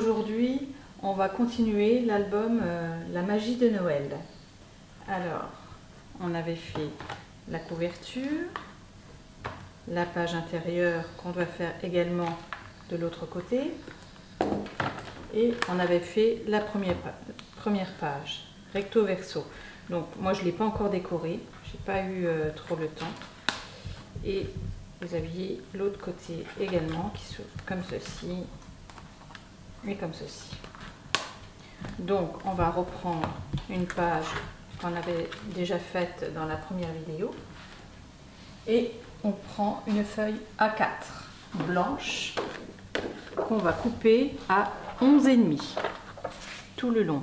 aujourd'hui, on va continuer l'album La magie de Noël. Alors, on avait fait la couverture, la page intérieure qu'on doit faire également de l'autre côté, et on avait fait la première page, recto verso. Donc moi je ne l'ai pas encore décoré, j'ai pas eu trop le temps. Et vous aviez l'autre côté également qui s'ouvre comme ceci et comme ceci. Donc on va reprendre une page qu'on avait déjà faite dans la première vidéo et on prend une feuille A4 blanche qu'on va couper à 11,5 tout le long.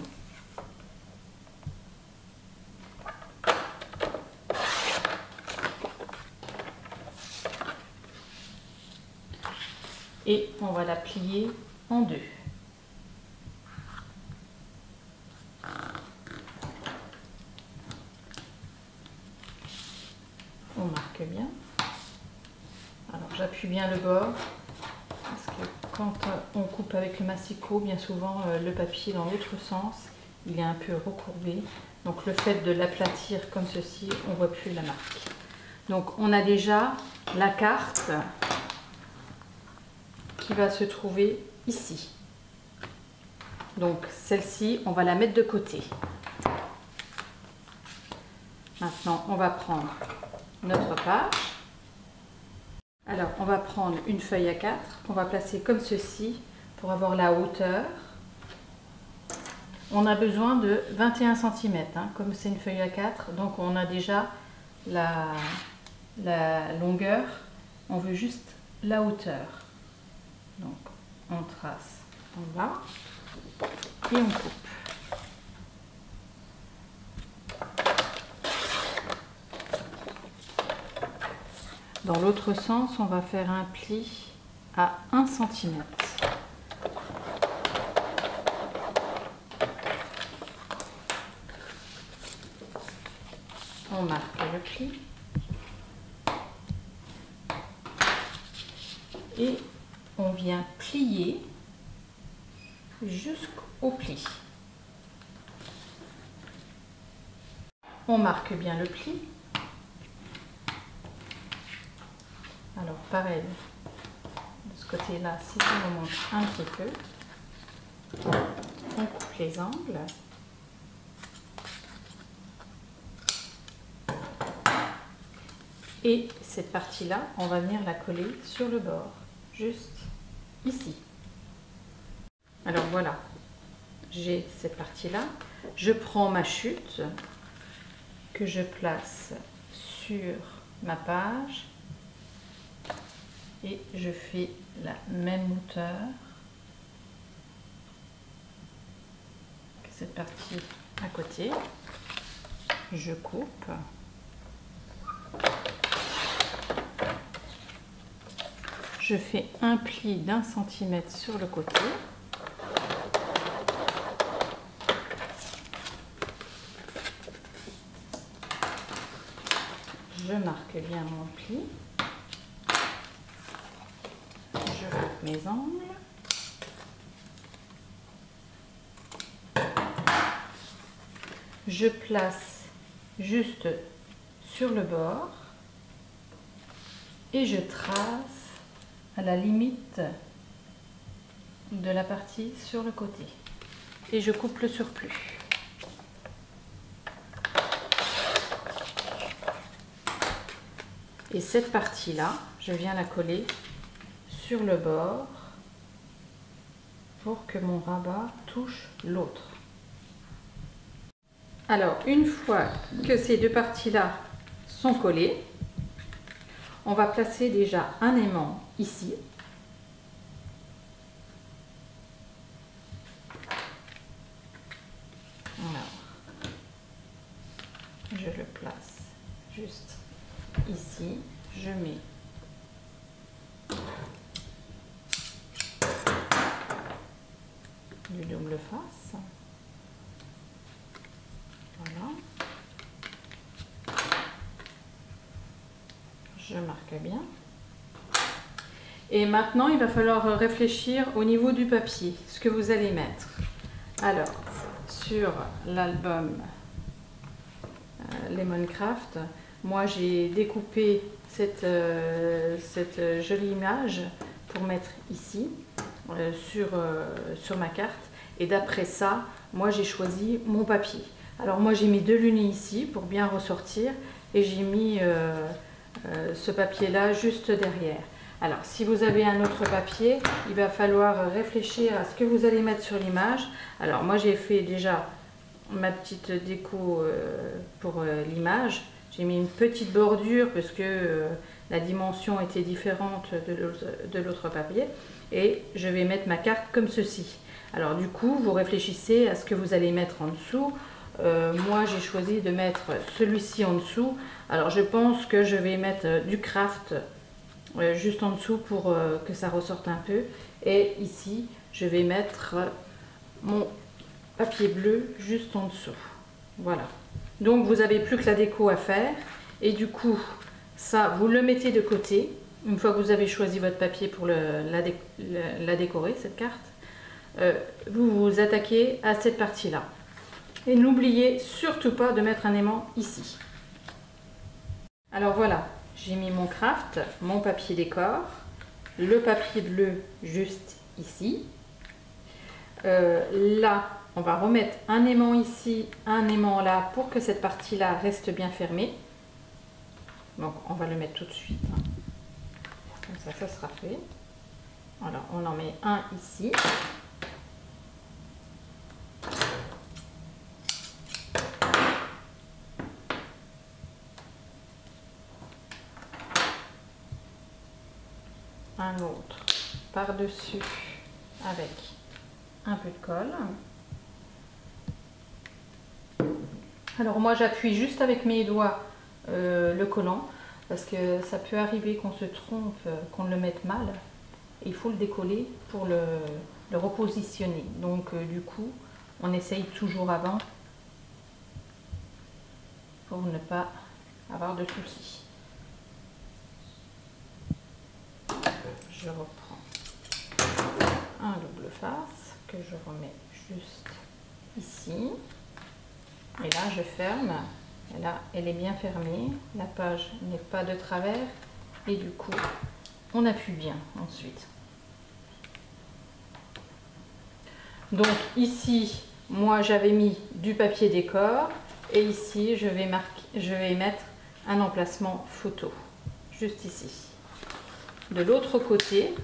Et on va la plier en deux. On marque bien. Alors j'appuie bien le bord parce que quand on coupe avec le massicot, bien souvent le papier dans l'autre sens, il est un peu recourbé. Donc le fait de l'aplatir comme ceci, on ne voit plus la marque. Donc on a déjà la carte qui va se trouver ici. Donc celle-ci, on va la mettre de côté. Maintenant, on va prendre notre page. Alors, on va prendre une feuille A4 qu'on va placer comme ceci pour avoir la hauteur. On a besoin de 21 cm, comme c'est une feuille A4, donc on a déjà la longueur. On veut juste la hauteur. Donc, on trace en bas et on coupe. Dans l'autre sens, on va faire un pli à 1 cm. On marque le pli et on vient plier jusqu'au pli. On marque bien le pli. Alors pareil, de ce côté-là, si ça remonte un petit peu, on coupe les angles. Et cette partie-là, on va venir la coller sur le bord, juste ici. Alors voilà, j'ai cette partie-là. Je prends ma chute que je place sur ma page et je fais la même hauteur que cette partie à côté. Je coupe. Je fais un pli d'1 cm sur le côté. Je marque bien mon pli. Je coupe mes angles. Je place juste sur le bord et je trace à la limite de la partie sur le côté. Et je coupe le surplus. Et cette partie-là, je viens la coller sur le bord pour que mon rabat touche l'autre. Alors, une fois que ces deux parties-là sont collées, on va placer déjà un aimant ici. Alors, je le place juste ici. Je mets du double face. Voilà. Je marque bien. Et maintenant, il va falloir réfléchir au niveau du papier, ce que vous allez mettre. Alors, sur l'album Lemoncraft, moi j'ai découpé cette jolie image pour mettre ici, sur ma carte. Et d'après ça, moi j'ai choisi mon papier. Alors moi j'ai mis 2 lunis ici pour bien ressortir et j'ai mis ce papier là juste derrière. Alors si vous avez un autre papier, il va falloir réfléchir à ce que vous allez mettre sur l'image. Alors moi j'ai fait déjà ma petite déco pour l'image. J'ai mis une petite bordure parce que la dimension était différente de l'autre papier. Et je vais mettre ma carte comme ceci. Alors du coup, vous réfléchissez à ce que vous allez mettre en dessous. Moi, j'ai choisi de mettre celui-ci en dessous. Alors je pense que je vais mettre du craft juste en dessous pour que ça ressorte un peu. Et ici, je vais mettre mon papier bleu juste en dessous. Voilà. Donc vous n'avez plus que la déco à faire. Et du coup, ça, vous le mettez de côté. Une fois que vous avez choisi votre papier pour la décorer, cette carte, vous vous attaquez à cette partie-là. Et n'oubliez surtout pas de mettre un aimant ici. Alors voilà, j'ai mis mon craft, mon papier décor, le papier bleu juste ici. Là, on va remettre un aimant ici, un aimant là pour que cette partie-là reste bien fermée. Donc on va le mettre tout de suite. Comme ça sera fait. Alors on en met un ici. Un autre par-dessus avec un peu de colle. Alors moi j'appuie juste avec mes doigts le collant parce que ça peut arriver qu'on se trompe, qu'on le mette mal. Il faut le décoller pour le repositionner. Donc du coup on essaye toujours avant pour ne pas avoir de soucis. Je reprends un double face que je remets juste ici. Et là, je ferme. Et là, elle est bien fermée. La page n'est pas de travers. Et du coup, on appuie bien ensuite. Donc ici, moi, j'avais mis du papier décor. Et ici, je vais mettre un emplacement photo. Juste ici. De l'autre côté,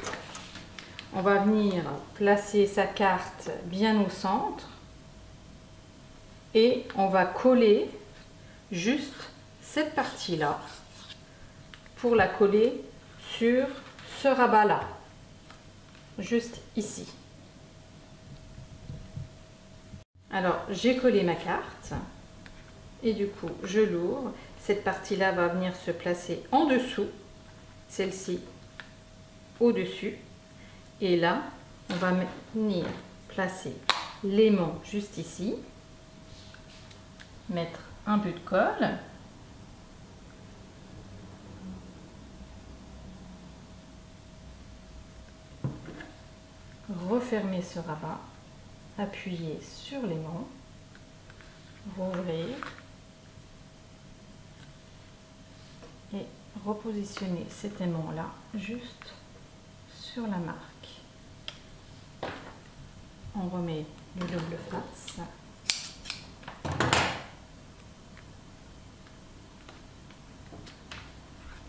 on va venir placer sa carte bien au centre et on va coller juste cette partie-là pour la coller sur ce rabat-là, juste ici. Alors, j'ai collé ma carte et du coup, je l'ouvre. Cette partie-là va venir se placer en dessous, celle-ci au-dessus, et là on va venir placer l'aimant juste ici, mettre un peu de colle, refermer ce rabat, appuyer sur l'aimant, rouvrir et repositionner cet aimant là juste sur la marque. On remet le double face.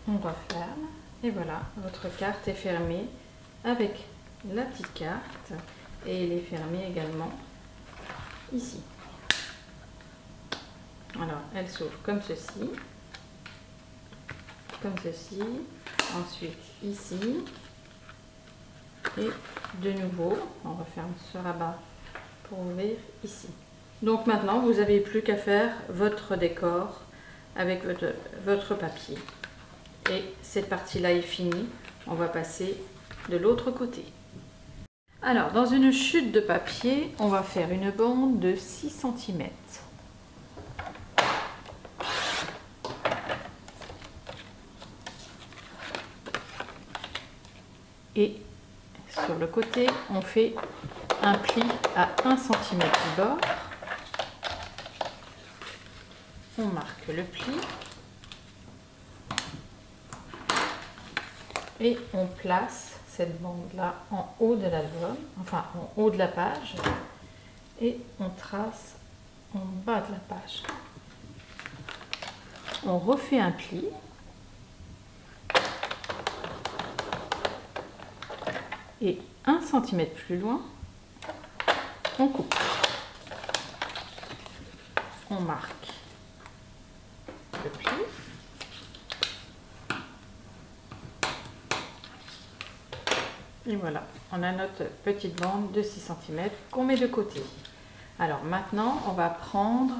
On referme et voilà, votre carte est fermée avec la petite carte et elle est fermée également ici. Alors elle s'ouvre comme ceci, ensuite ici. Et de nouveau, on referme ce rabat pour ouvrir ici. Donc maintenant, vous n'avez plus qu'à faire votre décor avec votre papier. Et cette partie-là est finie. On va passer de l'autre côté. Alors, dans une chute de papier, on va faire une bande de 6 cm. et sur le côté, on fait un pli à 1 cm du bord. On marque le pli et on place cette bande là en haut de l'album, enfin en haut de la page, et on trace en bas de la page. On refait un pli et 1 cm plus loin, on coupe. On marque le pli. Et voilà, on a notre petite bande de 6 cm qu'on met de côté. Alors maintenant, on va prendre,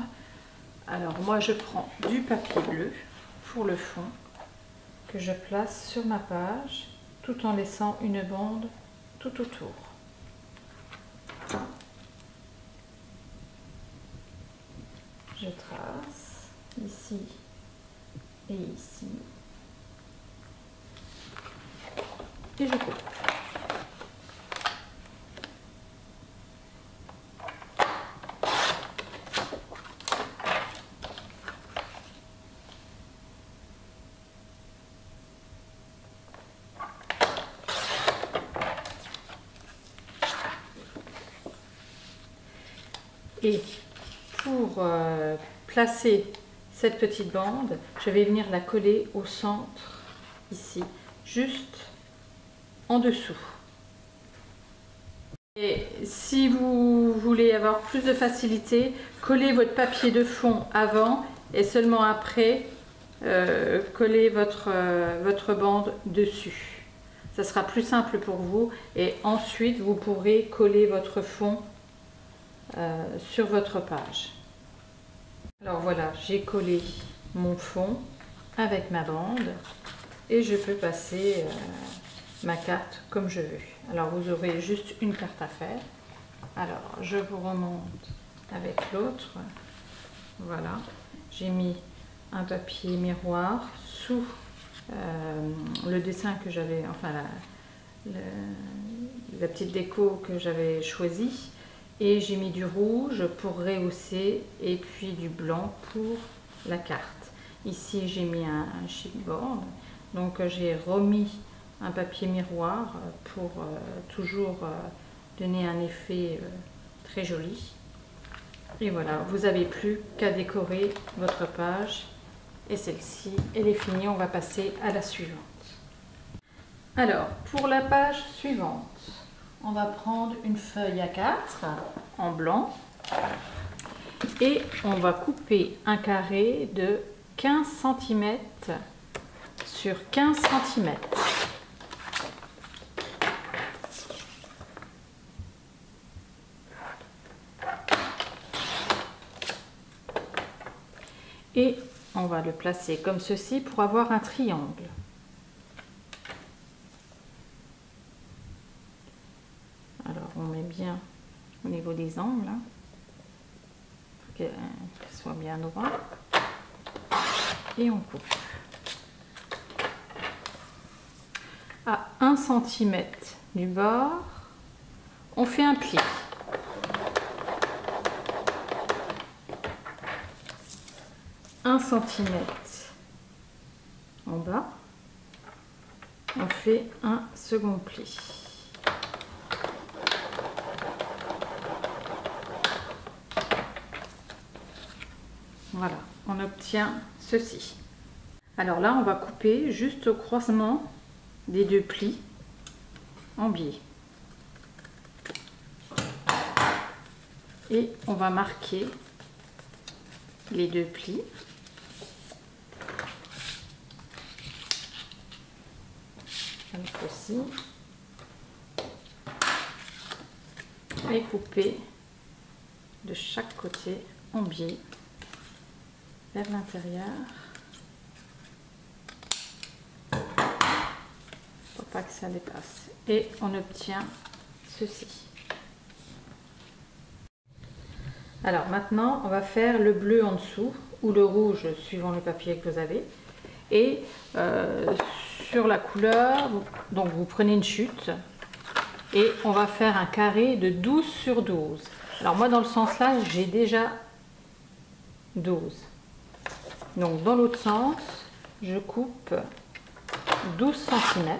alors moi je prends du papier bleu pour le fond que je place sur ma page tout en laissant une bande tout autour. Je trace ici et ici et je coupe. Et pour placer cette petite bande, je vais venir la coller au centre, ici, juste en dessous. Et si vous voulez avoir plus de facilité, collez votre papier de fond avant et seulement après, collez votre bande dessus. Ça sera plus simple pour vous et ensuite vous pourrez coller votre fond sur votre page. Alors voilà, j'ai collé mon fond avec ma bande et je peux passer ma carte comme je veux. Alors vous aurez juste une carte à faire. Alors je vous remonte avec l'autre. Voilà, j'ai mis un papier miroir sous le dessin que j'avais, enfin la petite déco que j'avais choisie. Et j'ai mis du rouge pour rehausser et puis du blanc pour la carte. Ici j'ai mis un chipboard, donc j'ai remis un papier miroir pour toujours donner un effet très joli. Et voilà, vous n'avez plus qu'à décorer votre page et celle-ci, elle est finie. On va passer à la suivante. Alors pour la page suivante, on va prendre une feuille A4 en blanc et on va couper un carré de 15 cm sur 15 cm. Et on va le placer comme ceci pour avoir un triangle. Alors on met bien au niveau des angles, hein, pour qu'elle soit bien droit. Et on coupe. À 1 cm du bord, on fait un pli. Un centimètre en bas, on fait un second pli. Voilà, on obtient ceci. Alors là, on va couper juste au croisement des deux plis en biais. Et on va marquer les deux plis. Comme ceci. Et couper de chaque côté en biais vers l'intérieur pour pas que ça dépasse. Et on obtient ceci. Alors maintenant, on va faire le bleu en dessous ou le rouge suivant le papier que vous avez. Et sur la couleur, donc vous prenez une chute et on va faire un carré de 12 sur 12. Alors moi dans le sens là, j'ai déjà 12. Donc dans l'autre sens, je coupe 12 cm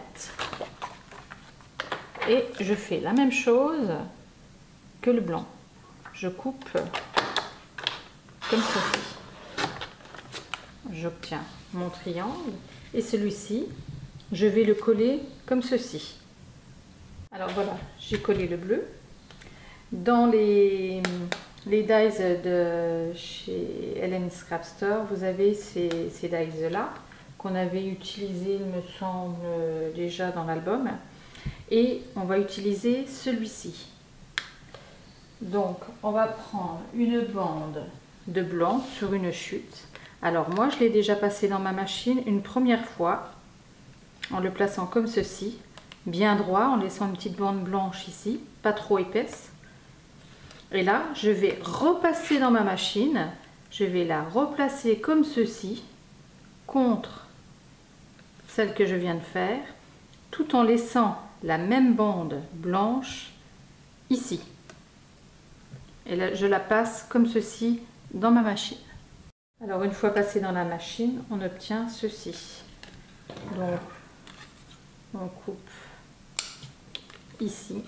et je fais la même chose que le blanc. Je coupe comme ceci. J'obtiens mon triangle et celui-ci, je vais le coller comme ceci. Alors voilà, j'ai collé le bleu. Dans les dies de chez Ellen Scrap Store, vous avez ces dies là qu'on avait utilisé, il me semble, déjà dans l'album. Et on va utiliser celui-ci. Donc on va prendre une bande de blanc sur une chute. Alors moi je l'ai déjà passé dans ma machine une première fois en le plaçant comme ceci, bien droit, en laissant une petite bande blanche ici, pas trop épaisse. Et là je vais repasser dans ma machine, je vais la replacer comme ceci contre celle que je viens de faire, tout en laissant la même bande blanche ici. Et là je la passe comme ceci dans ma machine. Alors une fois passé dans la machine, on obtient ceci. Donc on coupe ici,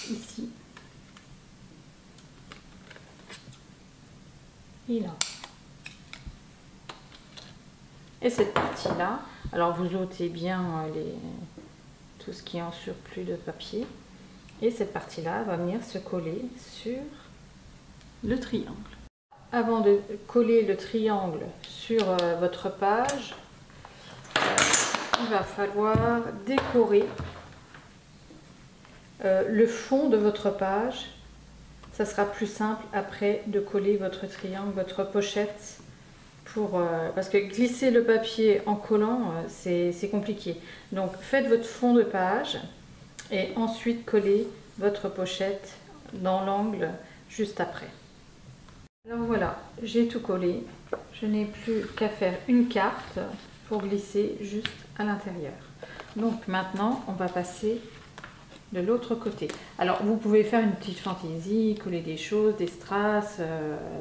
ici et là. Et cette partie-là, alors vous ôtez bien tout ce qui est en surplus de papier. Et cette partie-là va venir se coller sur le triangle. Avant de coller le triangle sur votre page, il va falloir décorer le fond de votre page. Ça sera plus simple après de coller votre triangle, votre pochette, parce que glisser le papier en collant, c'est compliqué. Donc faites votre fond de page et ensuite collez votre pochette dans l'angle juste après. Alors voilà, j'ai tout collé. Je n'ai plus qu'à faire une carte pour glisser juste à l'intérieur. Donc maintenant, on va passer de l'autre côté. Alors vous pouvez faire une petite fantaisie, coller des choses, des strass.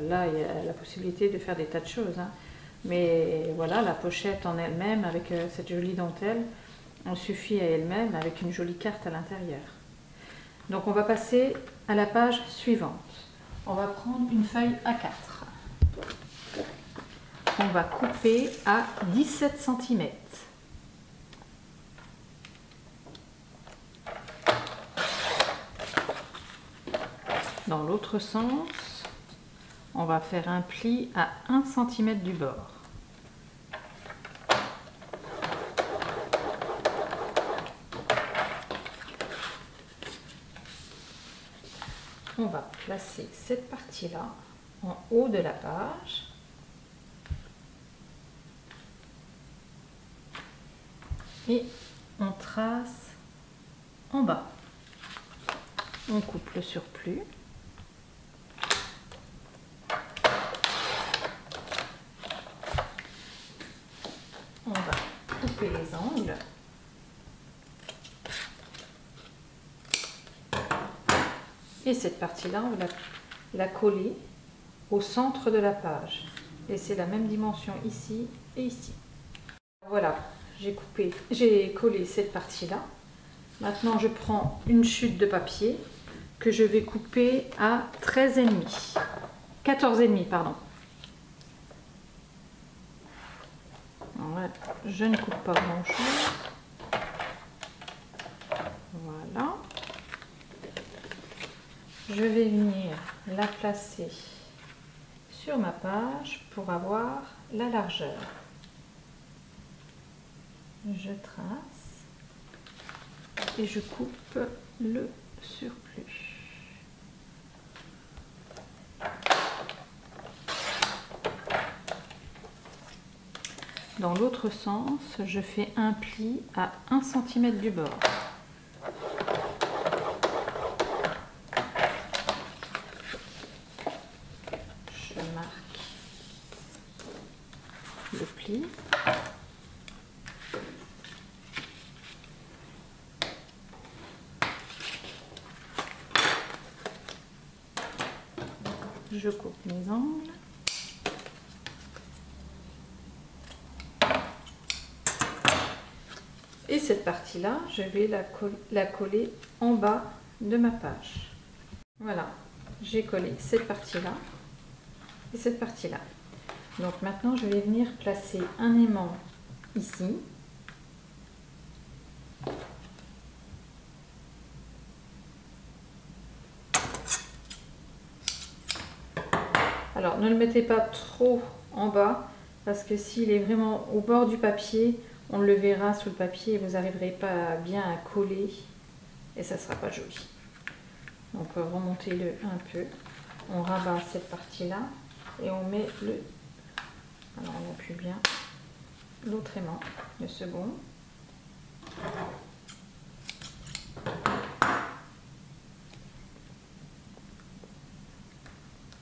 Là, il y a la possibilité de faire des tas de choses. Hein. Mais voilà, la pochette en elle-même, avec cette jolie dentelle, on suffit à elle-même avec une jolie carte à l'intérieur. Donc on va passer à la page suivante. On va prendre une feuille A4. On va couper à 17 cm. Dans l'autre sens, on va faire un pli à 1 cm du bord. On va placer cette partie-là en haut de la page. Et on trace en bas. On coupe le surplus. On va couper les angles. Et cette partie-là, on va la coller au centre de la page. Et c'est la même dimension ici et ici. Voilà, j'ai collé cette partie-là. Maintenant, je prends une chute de papier que je vais couper à 13,5. 14,5, pardon. Voilà, je ne coupe pas grand-chose. Voilà. Je vais venir la placer sur ma page pour avoir la largeur. Je trace et je coupe le surplus. Dans l'autre sens, je fais un pli à 1 cm du bord. Je marque le pli. Je coupe mes angles. Et cette partie-là, je vais la coller en bas de ma page. Voilà, j'ai collé cette partie-là et cette partie-là. Donc maintenant, je vais venir placer un aimant ici. Alors, ne le mettez pas trop en bas, parce que s'il est vraiment au bord du papier, on le verra sous le papier et vous n'arriverez pas bien à coller et ça ne sera pas joli. Donc, remontez-le un peu. On rabat cette partie-là et on met le... Alors, on appuie bien l'autre aimant, le second.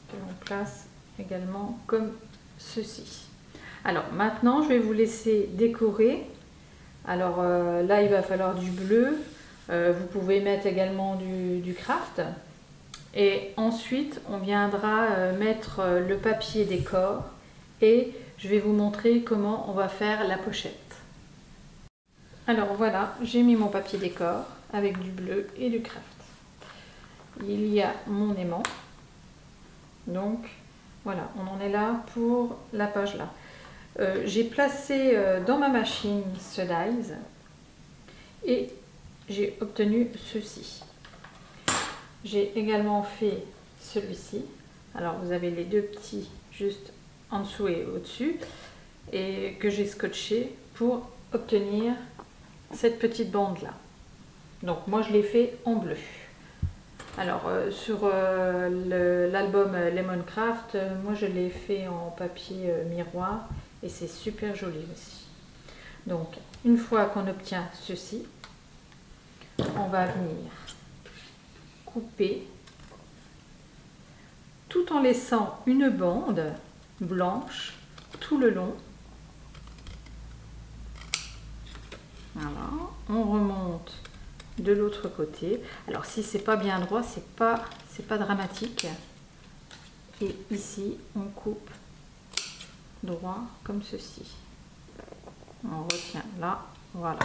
Que l'on place également comme ceci. Alors maintenant je vais vous laisser décorer. Alors là il va falloir du bleu, vous pouvez mettre également du craft et ensuite on viendra mettre le papier décor et je vais vous montrer comment on va faire la pochette. Alors voilà, j'ai mis mon papier décor avec du bleu et du craft. Il y a mon aimant. Donc voilà, on en est là pour la page là. J'ai placé dans ma machine ce dies et j'ai obtenu ceci. J'ai également fait celui-ci. Alors vous avez les deux petits juste en dessous et au-dessus et que j'ai scotché pour obtenir cette petite bande là. Donc moi je l'ai fait en bleu. Alors sur l'album Lemoncraft, moi je l'ai fait en papier miroir et c'est super joli aussi. Donc une fois qu'on obtient ceci, on va venir couper tout en laissant une bande blanche tout le long. Voilà, on remonte de l'autre côté. Alors si c'est pas bien droit, c'est pas dramatique. Et ici on coupe droit comme ceci. On retient là, voilà.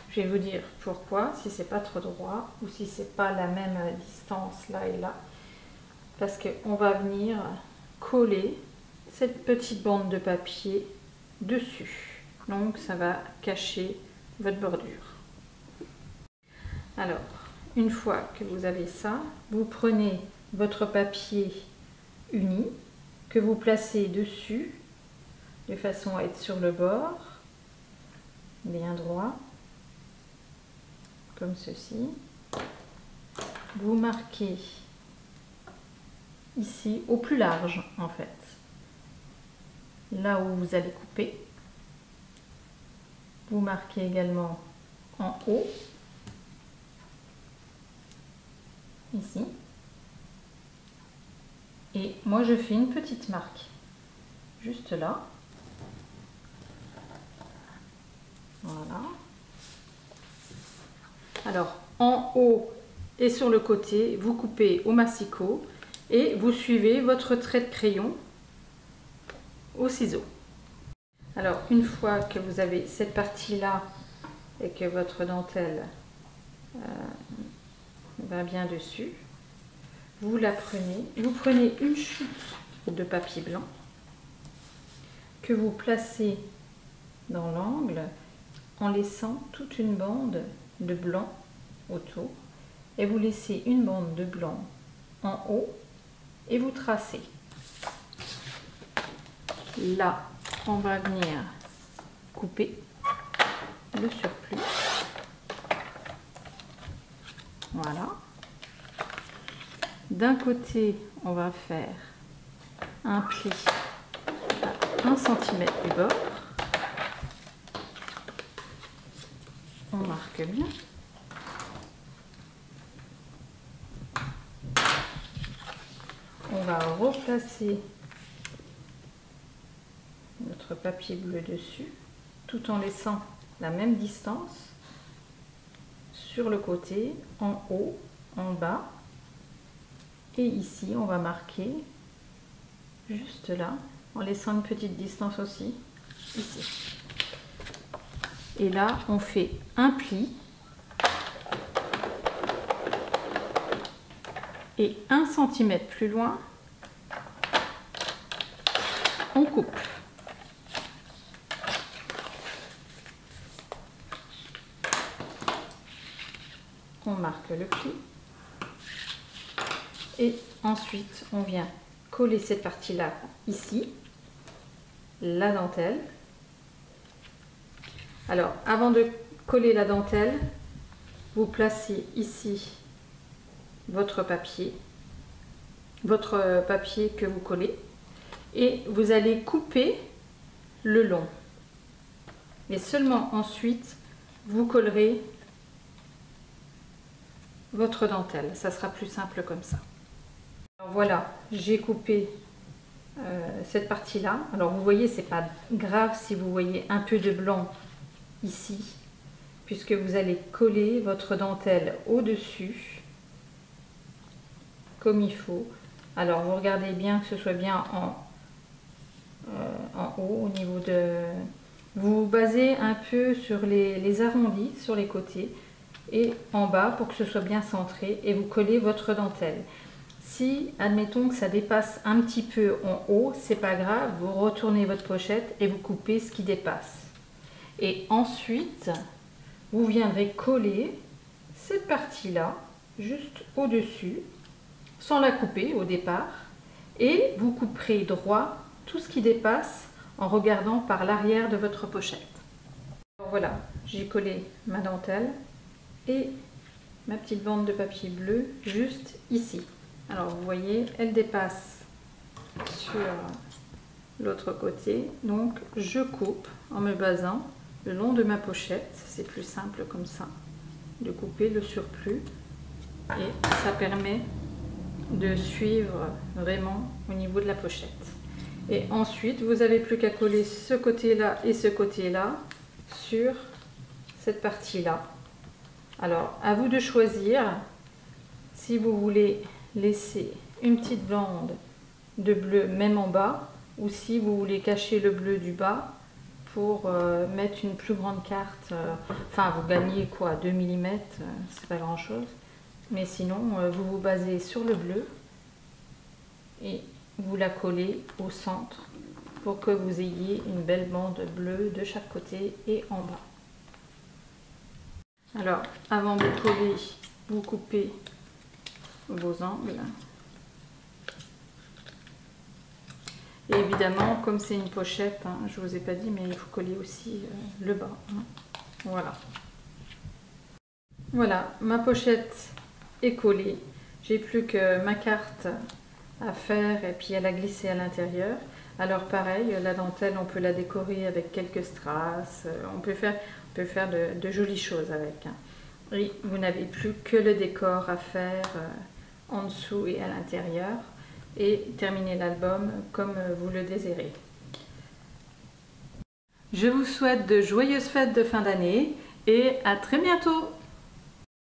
Je vais vous dire pourquoi, si c'est pas trop droit ou si c'est pas la même distance là et là, parce que on va venir coller cette petite bande de papier dessus. Donc ça va cacher votre bordure. Alors, une fois que vous avez ça, vous prenez votre papier uni que vous placez dessus de façon à être sur le bord, bien droit, comme ceci. Vous marquez ici au plus large en fait, là où vous allez couper. Vous marquez également en haut, ici. Et moi je fais une petite marque juste là. Voilà. Alors en haut et sur le côté, vous coupez au massicot et vous suivez votre trait de crayon au ciseau. Alors une fois que vous avez cette partie là et que votre dentelle va bien dessus, vous la prenez, vous prenez une chute de papier blanc que vous placez dans l'angle en laissant toute une bande de blanc autour et vous laissez une bande de blanc en haut et vous tracez. Là, on va venir couper le surplus. Voilà. D'un côté, on va faire un pli à 1 cm du bord. On marque bien. On va replacer notre papier bleu dessus, tout en laissant la même distance sur le côté, en haut, en bas. Et ici, on va marquer juste là, en laissant une petite distance aussi, ici. Et là, on fait un pli et 1 cm plus loin, on coupe. On marque le pli et ensuite on vient coller cette partie-là ici, la dentelle. Alors, avant de coller la dentelle, vous placez ici votre papier que vous collez et vous allez couper le long. Mais seulement ensuite, vous collerez votre dentelle. Ça sera plus simple comme ça. Alors voilà, j'ai coupé cette partie-là. Alors vous voyez, c'est pas grave si vous voyez un peu de blanc ici, puisque vous allez coller votre dentelle au-dessus comme il faut. Alors vous regardez bien que ce soit bien en haut au niveau de... Vous vous basez un peu sur les arrondis sur les côtés et en bas pour que ce soit bien centré et vous collez votre dentelle. Si admettons que ça dépasse un petit peu en haut, c'est pas grave, vous retournez votre pochette et vous coupez ce qui dépasse. Et ensuite, vous viendrez coller cette partie-là juste au-dessus, sans la couper au départ, et vous couperez droit tout ce qui dépasse en regardant par l'arrière de votre pochette. Alors voilà, j'ai collé ma dentelle et ma petite bande de papier bleu juste ici. Alors vous voyez, elle dépasse sur l'autre côté, donc je coupe en me basant le long de ma pochette. C'est plus simple comme ça, de couper le surplus et ça permet de suivre vraiment au niveau de la pochette. Et ensuite, vous n'avez plus qu'à coller ce côté-là et ce côté-là sur cette partie-là. Alors, à vous de choisir si vous voulez laisser une petite bande de bleu même en bas ou si vous voulez cacher le bleu du bas pour mettre une plus grande carte. Enfin, vous gagnez quoi, 2 mm, c'est pas grand chose. Mais sinon, vous vous basez sur le bleu et vous la collez au centre pour que vous ayez une belle bande bleue de chaque côté et en bas. Alors, avant de coller, vous coupez vos angles. Et évidemment, comme c'est une pochette, hein, je ne vous ai pas dit, mais il faut coller aussi le bas. Hein. Voilà. Voilà, ma pochette est collée. J'ai plus que ma carte à faire et puis elle a glissé à l'intérieur. Alors pareil, la dentelle, on peut la décorer avec quelques strass. On peut faire de jolies choses avec. Hein. Et vous n'avez plus que le décor à faire en dessous et à l'intérieur. Et terminer l'album comme vous le désirez. Je vous souhaite de joyeuses fêtes de fin d'année et à très bientôt!